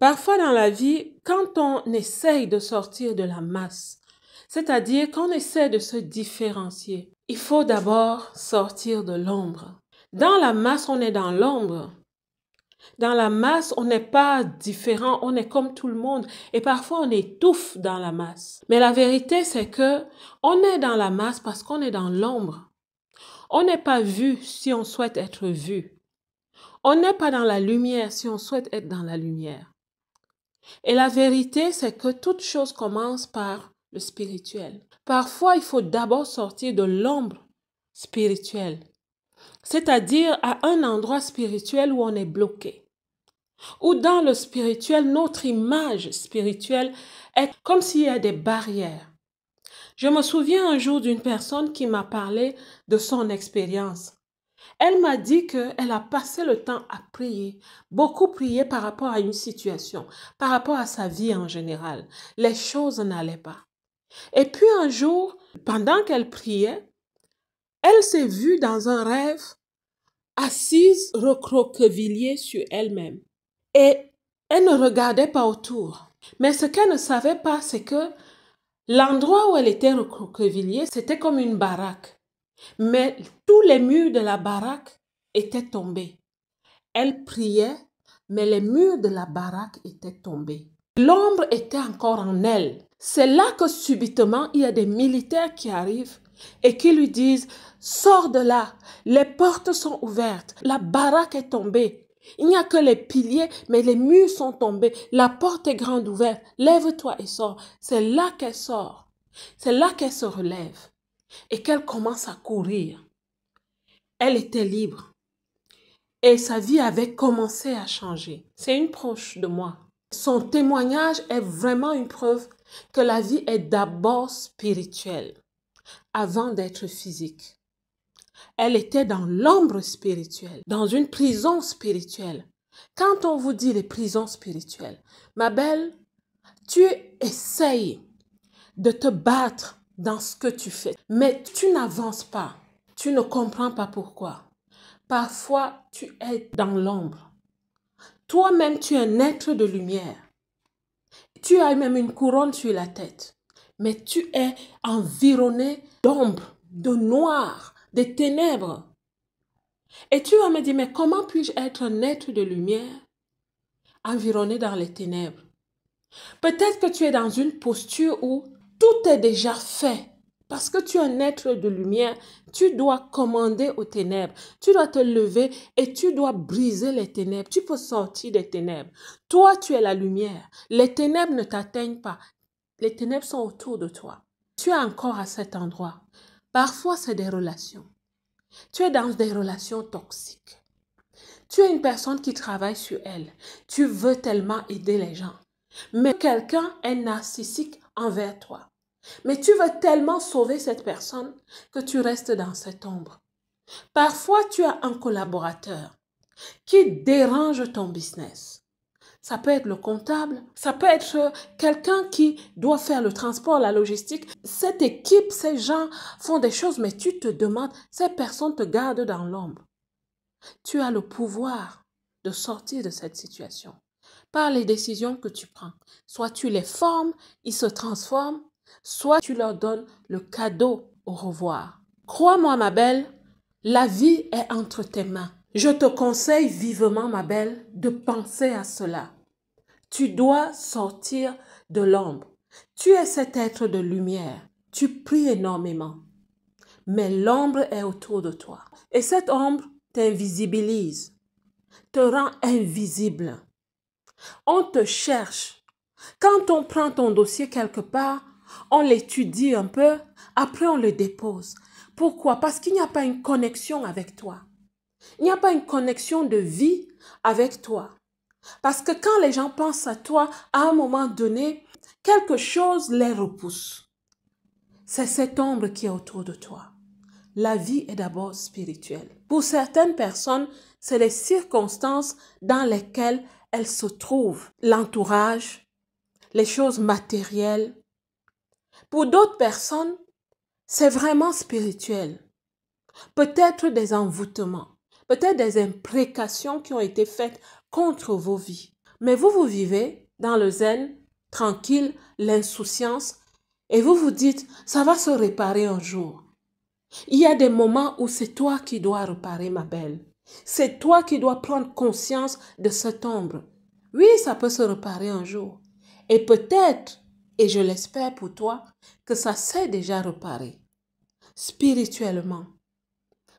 Parfois dans la vie, quand on essaye de sortir de la masse, c'est-à-dire qu'on essaie de se différencier, il faut d'abord sortir de l'ombre. Dans la masse, on est dans l'ombre. Dans la masse, on n'est pas différent, on est comme tout le monde et parfois on étouffe dans la masse. Mais la vérité, c'est que on est dans la masse parce qu'on est dans l'ombre. On n'est pas vu si on souhaite être vu. On n'est pas dans la lumière si on souhaite être dans la lumière. Et la vérité, c'est que toute chose commence par le spirituel. Parfois, il faut d'abord sortir de l'ombre spirituelle, c'est-à-dire à un endroit spirituel où on est bloqué. Ou dans le spirituel, notre image spirituelle est comme s'il y a des barrières. Je me souviens un jour d'une personne qui m'a parlé de son expérience. Elle m'a dit qu'elle a passé le temps à prier, beaucoup prier par rapport à une situation, par rapport à sa vie en général. Les choses n'allaient pas. Et puis un jour, pendant qu'elle priait, elle s'est vue dans un rêve, assise, recroquevillée sur elle-même. Et elle ne regardait pas autour. Mais ce qu'elle ne savait pas, c'est que l'endroit où elle était recroquevillée, c'était comme une baraque. Mais tous les murs de la baraque étaient tombés. Elle priait, mais les murs de la baraque étaient tombés. L'ombre était encore en elle. C'est là que subitement, il y a des militaires qui arrivent et qui lui disent « Sors de là, les portes sont ouvertes, la baraque est tombée. Il n'y a que les piliers, mais les murs sont tombés, la porte est grande ouverte, lève-toi et sors. » C'est là qu'elle sort, c'est là qu'elle se relève et qu'elle commence à courir. Elle était libre et sa vie avait commencé à changer. C'est une proche de moi. Son témoignage est vraiment une preuve que la vie est d'abord spirituelle avant d'être physique. Elle était dans l'ombre spirituelle, dans une prison spirituelle. Quand on vous dit les prisons spirituelles, ma belle, tu essayes de te battre dans ce que tu fais, mais tu n'avances pas. Tu ne comprends pas pourquoi. Parfois, tu es dans l'ombre. Toi-même, tu es un être de lumière. Tu as même une couronne sur la tête, mais tu es environné d'ombre, de noir, de ténèbres. Et tu vas me dire, mais comment puis-je être un être de lumière environné dans les ténèbres? Peut-être que tu es dans une posture où tout est déjà fait. Parce que tu es un être de lumière, tu dois commander aux ténèbres. Tu dois te lever et tu dois briser les ténèbres. Tu peux sortir des ténèbres. Toi, tu es la lumière. Les ténèbres ne t'atteignent pas. Les ténèbres sont autour de toi. Tu es encore à cet endroit. Parfois, c'est des relations. Tu es dans des relations toxiques. Tu es une personne qui travaille sur elle. Tu veux tellement aider les gens. Mais quelqu'un est narcissique envers toi. Mais tu veux tellement sauver cette personne que tu restes dans cette ombre. Parfois, tu as un collaborateur qui dérange ton business. Ça peut être le comptable, ça peut être quelqu'un qui doit faire le transport, la logistique. Cette équipe, ces gens font des choses, mais tu te demandes, ces personnes te gardent dans l'ombre. Tu as le pouvoir de sortir de cette situation par les décisions que tu prends. Soit tu les formes, ils se transforment, soit tu leur donnes le cadeau au revoir. Crois-moi, ma belle, la vie est entre tes mains. Je te conseille vivement, ma belle, de penser à cela. Tu dois sortir de l'ombre. Tu es cet être de lumière. Tu pries énormément. Mais l'ombre est autour de toi. Et cette ombre t'invisibilise, te rend invisible. On te cherche. Quand on prend ton dossier quelque part, on l'étudie un peu, après on le dépose. Pourquoi? Parce qu'il n'y a pas une connexion avec toi. Il n'y a pas une connexion de vie avec toi. Parce que quand les gens pensent à toi, à un moment donné, quelque chose les repousse. C'est cette ombre qui est autour de toi. La vie est d'abord spirituelle. Pour certaines personnes, c'est les circonstances dans lesquelles elles se trouvent, l'entourage, les choses matérielles. Pour d'autres personnes, c'est vraiment spirituel. Peut-être des envoûtements, peut-être des imprécations qui ont été faites contre vos vies. Mais vous vivez dans le zen, tranquille, l'insouciance, et vous vous dites, ça va se réparer un jour. Il y a des moments où c'est toi qui dois réparer, ma belle. C'est toi qui dois prendre conscience de cette ombre. Oui, ça peut se réparer un jour. Et peut-être, et je l'espère pour toi, que ça s'est déjà réparé spirituellement.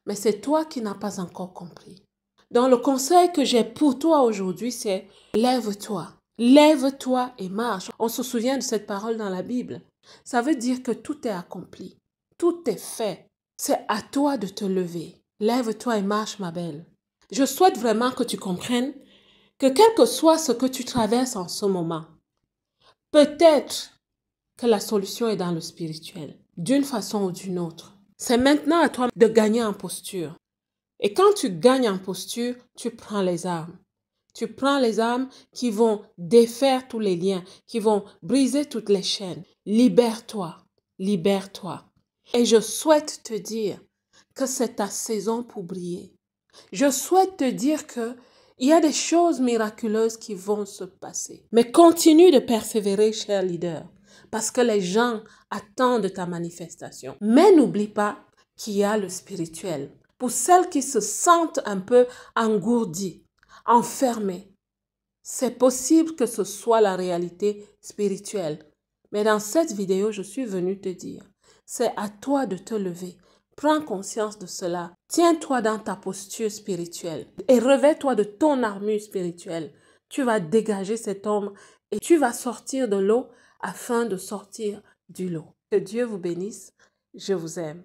Mais c'est toi qui n'as pas encore compris. Donc le conseil que j'ai pour toi aujourd'hui, c'est lève-toi. Lève-toi et marche. On se souvient de cette parole dans la Bible. Ça veut dire que tout est accompli. Tout est fait. C'est à toi de te lever. Lève-toi et marche, ma belle. Je souhaite vraiment que tu comprennes que quel que soit ce que tu traverses en ce moment, peut-être que la solution est dans le spirituel, d'une façon ou d'une autre. C'est maintenant à toi de gagner en posture. Et quand tu gagnes en posture, tu prends les armes. Tu prends les armes qui vont défaire tous les liens, qui vont briser toutes les chaînes. Libère-toi, libère-toi. Et je souhaite te dire que c'est ta saison pour briller. Je souhaite te dire que il y a des choses miraculeuses qui vont se passer. Mais continue de persévérer, cher leader, parce que les gens attendent ta manifestation. Mais n'oublie pas qu'il y a le spirituel. Pour celles qui se sentent un peu engourdies, enfermées, c'est possible que ce soit la réalité spirituelle. Mais dans cette vidéo, je suis venue te dire, c'est à toi de te lever. Prends conscience de cela. Tiens-toi dans ta posture spirituelle et revêt-toi de ton armure spirituelle. Tu vas dégager cette ombre et tu vas sortir de l'eau afin de sortir du lot. Que Dieu vous bénisse. Je vous aime.